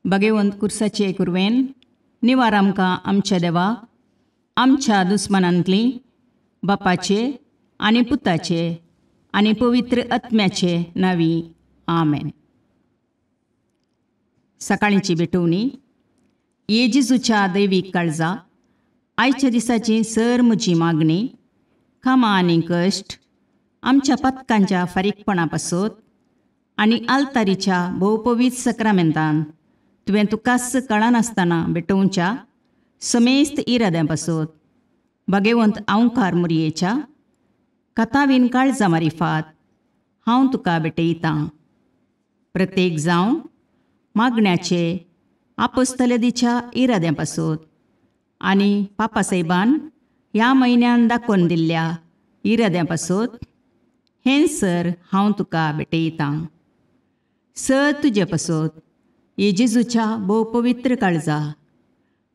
भगवंत कुर्साचे कुरवेन निवार आमकां आमच्या देवा आमच्या दुस्मनांतली बापाचे आनी पुताचे आनी पवित्र आत्म्याचे नावी आमेन. सकाळींची भेटवणी. येजेजूच्या दैवीक काळजा. आयच्या दिसाची सर म्हजी मागणी. कामां आनी कश्ट आमच्या पथकांच्या फारीकपणा पासत आनी आल्तारीच्या भोवपवीत सक्रामेंतान तुवें तुकास कळनासतना भेटोवच्या समेस्त इराद्यां पासत भगवंत आवकार मुरयेच्या कथावीन काळजा मारिफात हांव तुका भेटयतां. प्रत्येक जावं मागण्याचे आपोस्तलदीच्या इराद्यां पासत आनी पापासाहेबान ह्या म्हयन्यान दाखोवन दिल्ल्या इराद्यां पासत हें सर हांव तुका भेटयतां. सर तुजे पासत येजेजूच्या भोवपवित्र काळजा.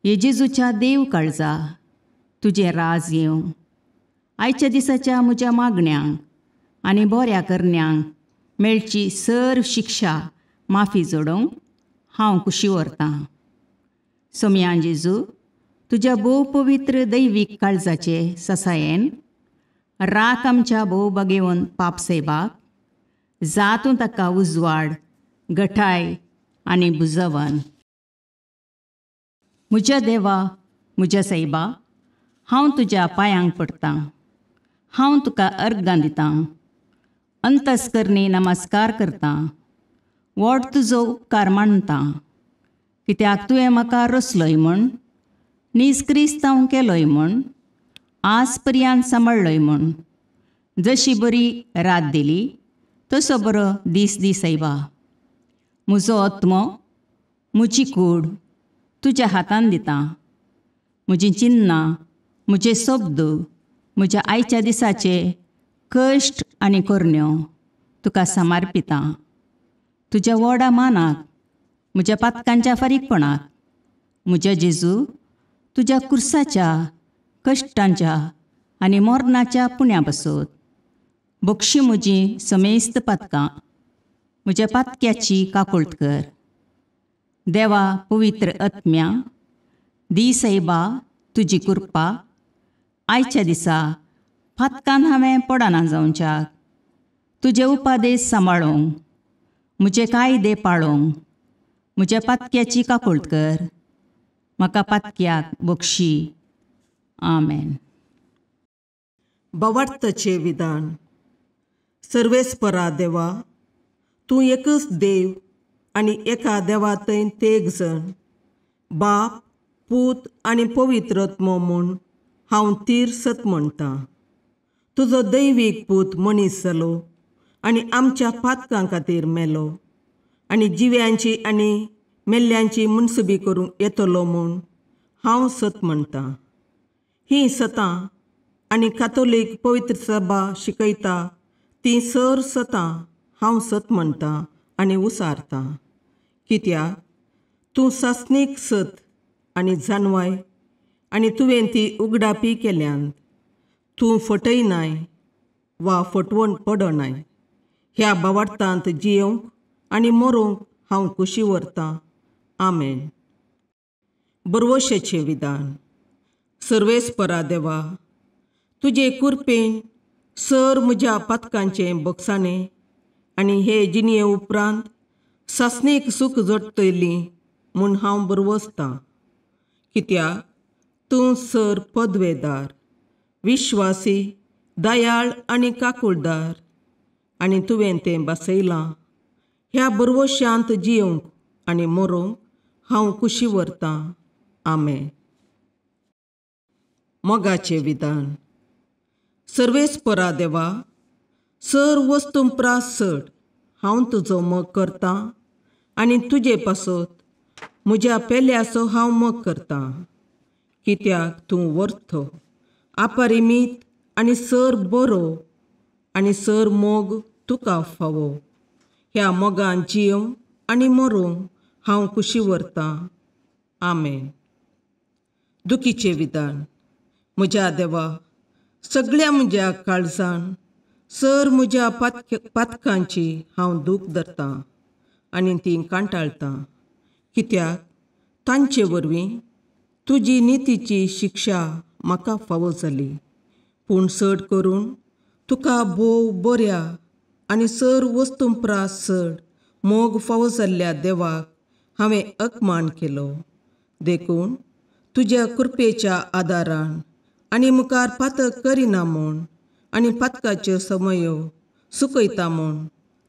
येजेजूच्या देव काळजा तुजें राज येवं. आयच्या दिसाच्या म्हज्या मागण्यांक आनी बऱ्या करण्यांक मेळची सर शिक्षा माफी जोडोवंक हांव कुशी व्हरतां. सोम्या जेजू तुज्या भोवपवित्र दैवीक काळजाचे ससायेन राख आमच्या भोव भगवंत पापसाहेबाक जातूं ताका उजवाड घटाय आनी बुजवण. म्हज्या देवा म्हज्या साहेबा हांव तुज्या पांयांक पडटां. हांव तुका अर्गां दितां. अंतस्करणी नमस्कार करतां. व्हड तुजो उपकार मानतां. कित्याक तुवें म्हाका रचलोय म्हूण निस्क्रिस्तांव केलोय म्हूण आज पर्यंत सांबाळलोय म्हूण जशी बरी रात दिली तसो बरो दीस दी सायबा. म्हजो आत्मो म्हजी कूड तुज्या हातान दितां. म्हजीं चिन्नां म्हजे शब्द म्हज्या आयच्या दिसाचे कश्ट आनी करण्यो तुका समर्पितां. तुज्या व्हडा मानाक म्हज्या पातकांच्या फारीकपणाक म्हज्या जेजू तुज्या कुर्साच्या कश्टांच्या आनी मरणाच्या पुण्या पासत बक्षी म्हजीं समेस्त पातकां म्हज्या पातक्याची काकुळट कर. देवा पवित्र आत्म्या दी सायबा तुजी कृपा आयच्या दिसा पातकान हांवें पडना जावच्याक तुजे उपादेश सांबाळोवंक म्हजे कायदे पाळोवंक म्हज्या पातक्याची काकुळट कर. म्हाका पातक्याक बक्षी. आमेन. भावार्थाचें विधान. सर्वेस्परा देवा तूं एकच देव आनी एका देवातय तेग जण बाप पूत आनी पवित्र आत्मो म्हूण हांव तीर सत म्हणटां. तुजो दैवीक पूत मनीस जालो आनी आमच्या पातकां खातीर मेलो आनी जिव्यांची आनी मेल्ल्यांची मुनसुबी करूंक येतलो म्हूण हांव सत म्हणटां. हीं सतां आनी कातोलीक पवित्र सभा शिकयता तीं सर सतां हांव सत म्हणटां आनी उसारतां. कित्याक तूं सासणीक सत आनी जानवाय आनी तुवें ती उगडापी केल्यांत. तूं फटयनाय वा फटवण पडनाय. ह्या भावार्थांत जियोंक आनी मरोवंक हांव कुशी व्हरतां. आमेन. बरवशेचें विधान. सर्वेस्परा देवा तुजे कुरपेन सर म्हज्या पातकांचें बक्षाणें आनी हे जिणये उपरांत सासणेक सूख जोडटली म्हूण हांव बरवसतां. कित्याक तूं सर पदवेदार विश्वासी दयाळ आनी काकुळदार आनी तुवें तें बसयलां. ह्या बरवश्यांत जियोंक आनी मरोवंक हांव कुशी व्हरतां. आमेन. मोगाचें विधान. सर्वेस्परा देवा सर वस्तुंपरास चड हांव तुजो मोग करतां आनी तुजे पासत म्हज्या पेल्याचो हांव मोग करतां. कित्याक तूं वर्थ अपरिमीत आनी सर बरो आनी सर मोग तुका फावो. ह्या मोगान जियोंक आनी मरोवंक हांव कुशी व्हरतां. आमेन. दुखीचें विधान. म्हज्या देवा सगळ्या म्हज्या काळजान सर म्हज्या पातकांची हांव दूख धरतां आनी तीं कांटाळटां. कित्याक तांचे वरवीं तुजी नितीची शिक्षा म्हाका फावो जाली. पूण चड करून तुका भोव बऱ्या आनी सर वस्तूंपरास चड मोग फावो जाल्ल्या देवाक हांवें अकमान केलो. देखून तुज्या कृपेच्या आदारान आनी मुखार पातक करिना म्हूण आनी पातकाच्यो समयो सुकयता म्हूण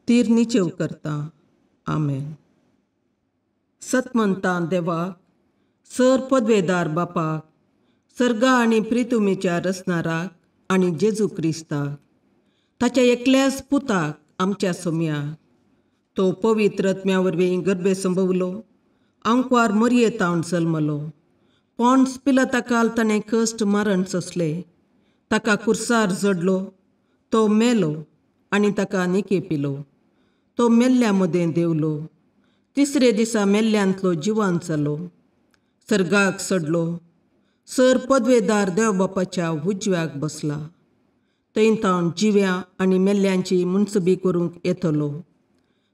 तीर निचेव करता. आमेन. सतमंतां देवाक, सर पदवेदार बापाक, सर्गा आनी प्रितुमेच्या रचणाराक आनी जेजू क्रिस्ताक, ताच्या एकल्याच पुताक आमच्या सोम्याक, तो पवित्र आत्म्या वरवीं गर्भे संभवलो, आंकवार मरयेतावन जल्मलो, पोन्स पिलाताकाल ताणें कश्ट मरण सोंसले, ताका कुर्सार जडलो, तो मेलो आनी ताका निकेपिलो, तो मेल्ल्या मदें देंवलो, तिसरे दिसा मेल्ल्यांतलो जिवांत जालो, सर्गाक चडलो, सर पदवेदार देवबापाच्या उजव्याक बसला, थंय तावन जिव्या आनी मेल्ल्यांची मुनसबी करूंक येतलो.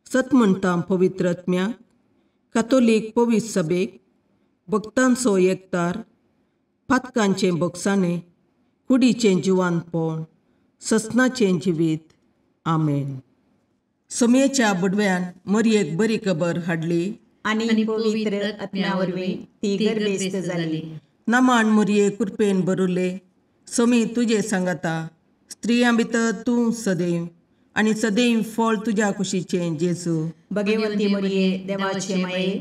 सतमंतां पवित्र आत्म्याक, कातोलीक पवित्र सभेक, भक्तांचो एकतार, पातकांचें भोगसाणें, कुडीचें जिवांतपण, ससनाचें जिवीत. आमेन. सोमयेच्या बुडव्यान मरयेक बरी खबर हाडली आनी पवित्र आत्म्या वरवीं ती गर्भेस्त जाली. नमान मरये कृपेन भरुले, सोमी तुजे सांगाता, स्त्रियां भितर तूं सदैव आनी सदैव फळ तुज्या कुशीचें जेजू. भगवंती मरये देवाचे माये,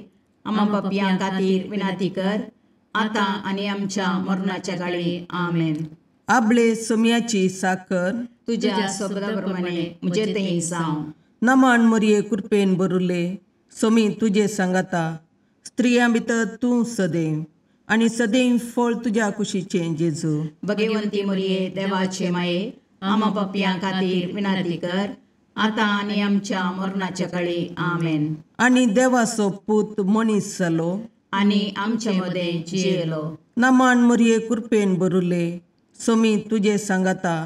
आम्हा पापयां खातीर विनाती कर, आतां आनी आमच्या मरणाच्या काळी. आमेन. आपले सोमयाची साकर तुज्या सोबता प्रमाणे म्हजे थंय जावं. नमान मरये कृपेन भरुले, सोमी तुजे सांगाता, स्त्रियां भितर तूं सदैव आनी सदैव फळ तुज्या कुशीचें जेजू. भगवंती मरये देवाचे माये, आम्हा पापयां खातीर विनाती कर, आतां आनी आमच्या मरणाच्या काळी. आमेन. आनी देवाचो पूत मनीस जालो आनी आमचे मदें जियेलो. नमान मरये कृपेन भरुले, सोमी तुजे सांगाता,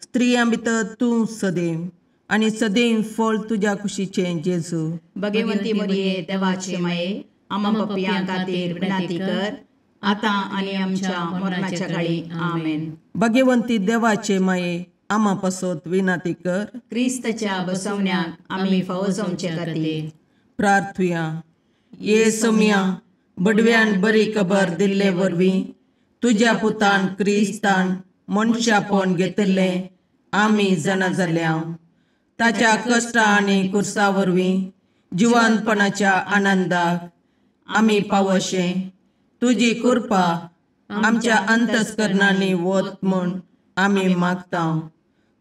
स्त्रियां भितर तूं सदैव आनी सदैव फळ तुज्या कुशीचें जेजू. भगवंती मरये देवाचे माये, आम्हा पापयां खातीर विनाती कर, आतां आनी आमच्या मरणाच्या काळी. आमेन. भगवंती देवाचे माये, आम्हा पासत विनाती कर. क्रिस्ताच्या बसवण्याक आमी फावो जावचे खातीर प्रार्थुया. ये सोम्या, बडव्यान बरी खबर दिल्ले वरवीं तुज्या पुतान क्रिस्तान मनशापण घेतिल्लें आमी जाणा जाल्या. ताच्या कश्टां आनी कुर्सा वरवीं जिवंतपणाच्या आनंदाक आमी पावशे. तुजी कृपा आमच्या अंतस्करणांनी वत म्हूण आमी मागता.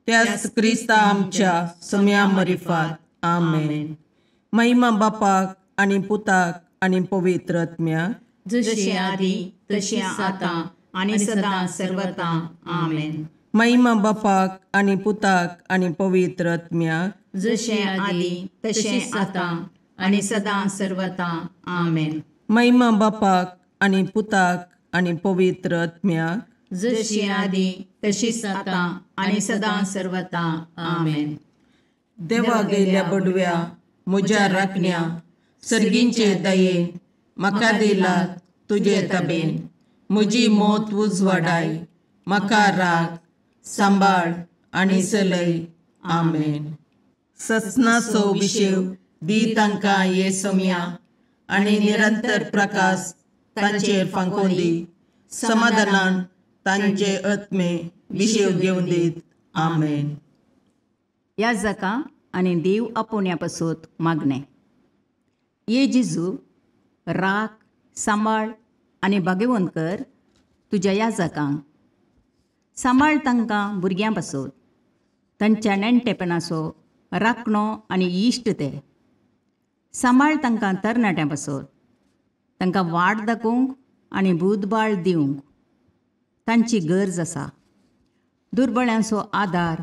त्याच क्रिस्ता आमच्या सोम्या मरिफात. आमेन. महिमा बापाक आनी पुताक आनी पवित्र आत्म्याक, जशे आदी तशें आतां आनी सदां सर्वता. आमेन. महिमा बापाक आनी पुताक आनी पवित्र आत्म्याक, जशे आदी तशें आतां आनी सदां सर्वता. आमेन. महिमा बापाक आनी पुताक आनी पवित्र आत्म्याक, जशी आदी तशीच आतां आनी सदां सर्वता. आमेन. देवा गेल्या बडव्या म्हज्या राखण्या, सर्गींचे दयेन म्हाका दिलात तुजे तबेन. म्हजी मोत उजवाडाय, म्हाका राख, सांबाळ आनी चलय. आमेन. ससनाचो विशेव दी तांकां ये सोम्या, आनी निरंतर प्रकाश तांचेर फांकून दी. समाधानान तांचे आत्मे विशेव घेवन दीत. आमेन. याजकां आनी देव आपोवण्या पासत मागणें. ये जेजू, राख, सांबाळ आनी भाग्यवंत कर तुज्या याजकांक. सांबाळ तांकां भुरग्यां पासत, तांच्या नेणटेपणाचो राखणो आनी इश्ट ते. सांबाळ तांकां तरणाट्यां पासत, तांकां वाट दाखोवंक आनी बुदबाळ दिवंक तांची गरज आसा. दुर्बळ्यांचो आदार,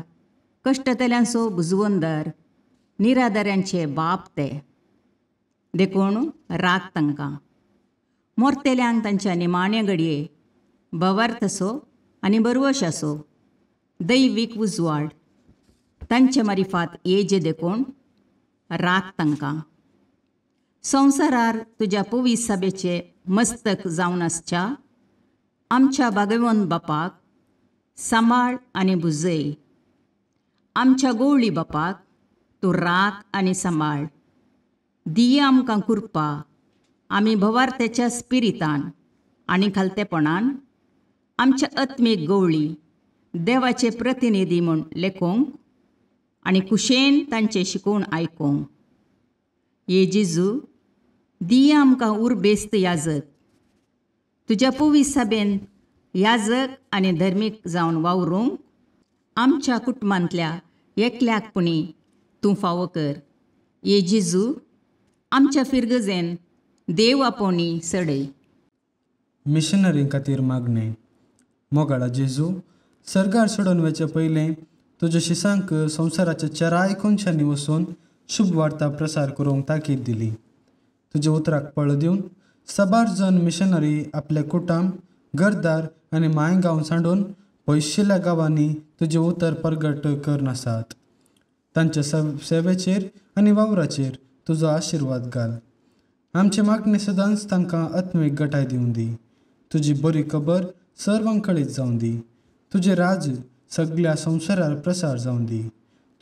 कश्टतल्यांचो बुजवंदर, निराधाऱ्यांचे बाप ते. देखून राख तांकां. मोरतेल्यांक तांच्या निमाणे घडये भवार्थसो आनी बरवशाचो दैवीक उजवाड तांचे मारिफात येजे देखून राख तांकां. संवसारार तुज्या पवित्र सभेचे मस्तक जावन आसच्या आमच्या भागवंत बापाक सांबाळ आनी बुजय. आमच्या गोवळी बापाक तूं राख आनी सांबाळ. दिये आमकां कुरपा आमी भवार्थेच्या स्पिरितान आनी खालतेपणान आमच्या आत्मीक गोवळी देवाचे प्रतिनिधी म्हूण लेखोंक आनी कुशेन तांचे शिकोवन आयकोंक. ये जेजू, दिये आमकां उरबेस्त याजक. तुज्या पवित्र सभेन याजक आनी धर्मीक जावन वावरूंक आमच्या कुटुंबांतल्या एकल्याकपणी तूं फावो कर. ये जेजू, आमच्या फिरगजेन देव आपोवणी सडय. मिशनरी खातीर मागणें. मोगाळा जेजू, सर्गार सोडून वचे पयलें तुज्या शिसांक संवसाराच्या चराय कोनशांनी वचून शुभ वार्ता प्रसार करूंक ताकीद दिली. तुज्या उतराक पळ दिवन साबार जण मिशनरी आपले कुटुंब, घरदार आनी मायगांव सांडून पयशिल्ल्या गांवांनी तुजें उतर प्रगट करन आसात. तांच्या सेवेचेर आनी वावराचेर तुजो आशिर्वाद घाल. आमचे मागणे सदांच तांकां आत्मीक घटाय दिवन दी. तुजी बरी खबर सर्वांक कळीत जावन दी. तुजें राज सगळ्या संवसारार प्रसार जावन दी.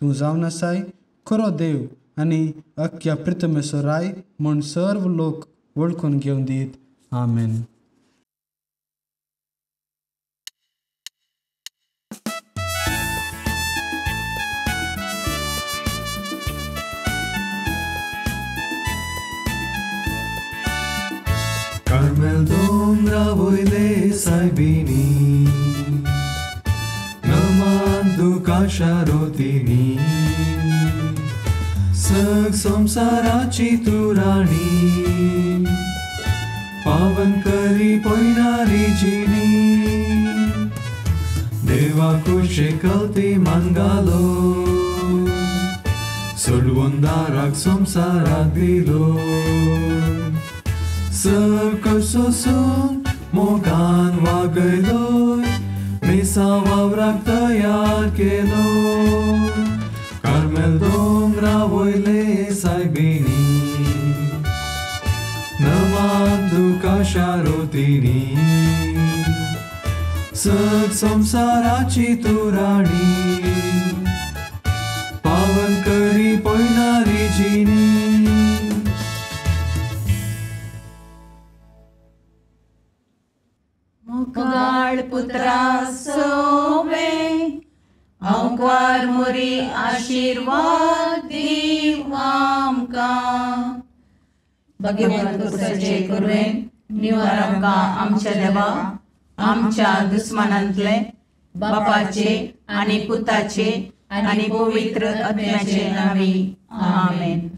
तूं जावन आसाय खरो देव आनी अख्ख्या पृथ्वीचो राय म्हूण सर्व लोक वळखून घेवन दीत. आमेन. Carmel dombra voile saibini Namandu kasharotini Sag samsarachi tu rani Pavan kari poinari jini Deva kushe kalti mangalo Sulwandarak samsarak dilo Săcăsosun, mogan vagăloi, Mesa vavrak tăiar cheloi, Carmel dombra voile saibini, Nămandu cașarotini, Săc samsaraci turani, Pavan cări poinari gini, मोगाळ पुत्रा सोवे अवकार मोरी आशीर्वाद दीव आमकां. भगवंत पुरसाचे करुवेन निवार आमकां आमच्या देवा आमच्या दुस्मानांतले बापाचे आनी पुताचे आनी पवित्र आत्म्याचे नावी. आमेन.